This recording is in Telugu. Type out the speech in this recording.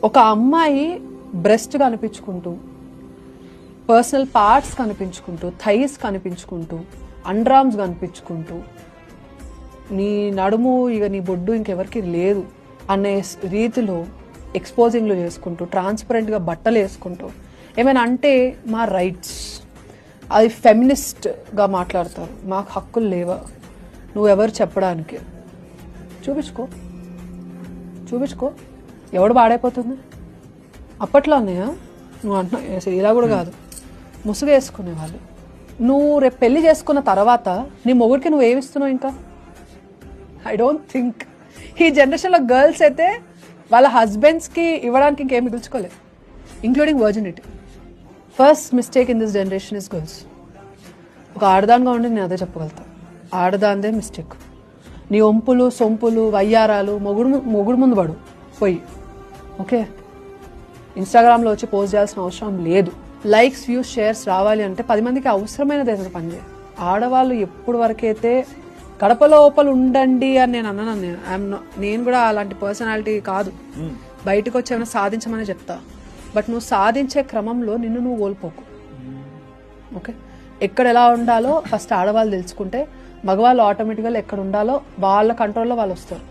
ఒక అమ్మాయి బ్రెస్ట్ కనిపించుకుంటూ, పర్సనల్ పార్ట్స్ కనిపించుకుంటూ, థైస్ కనిపించుకుంటూ, అండర్ ఆర్మ్స్ కనిపించుకుంటూ, నీ నడుము ఇక నీ బొడ్డు ఇంకెవరికి లేదు అనే రీతిలో ఎక్స్పోజింగ్లు చేసుకుంటూ, ట్రాన్స్పరెంట్గా బట్టలు వేసుకుంటూ ఏమైనా అంటే మా రైట్స్, అది ఫెమినిస్ట్గా మాట్లాడతారు. మాకు హక్కులు లేవా, నువ్వెవరు చెప్పడానికి? చూపించుకో, చూపించుకో. ఎవడు పాడైపోతుంది? అప్పట్లో అన్నయ్య నువ్వు అంటున్నావు ఇలా కూడా కాదు, ముసుగు వేసుకునేవాళ్ళు. నువ్వు రేపు పెళ్లి చేసుకున్న తర్వాత నీ మొగుడికి నువ్వు ఏమిస్తున్నావు ఇంకా? ఐ డోంట్ థింక్ ఈ జనరేషన్లో గర్ల్స్ అయితే వాళ్ళ హస్బెండ్స్కి ఇవ్వడానికి ఇంకేం మిగుల్చుకోలేదు, including virginity. First mistake in this generation is girls. ఒక ఆడదానిగా ఉండి నేను అదే చెప్పగలుగుతా, ఆడదాందే మిస్టేక్. నీ ఒంపులు సొంపులు వయ్యారాలు మొగుడు ముందు పడు పోయి, ఓకే? ఇన్స్టాగ్రామ్లో వచ్చి పోస్ట్ చేయాల్సిన అవసరం లేదు. లైక్స్, వ్యూస్, షేర్స్ రావాలి అంటే 10 మందికి అవసరమైనది ఏదైనా పని చేయాలి. ఆడవాళ్ళు ఎప్పుడు వరకైతే గడప లోపల ఉండండి అని నేను అన్నాను, నేను కూడా అలాంటి పర్సనాలిటీ కాదు. బయటకు వచ్చి ఏమైనా సాధించమని చెప్తా, బట్ నువ్వు సాధించే క్రమంలో నిన్ను నువ్వు కోల్పోకు, ఓకే? ఎక్కడ ఎలా ఉండాలో ఫస్ట్ ఆడవాళ్ళు తెలుసుకుంటే మగవాళ్ళు ఆటోమేటిక్గా ఎక్కడ ఉండాలో వాళ్ళ కంట్రోల్లో వాళ్ళు వస్తారు.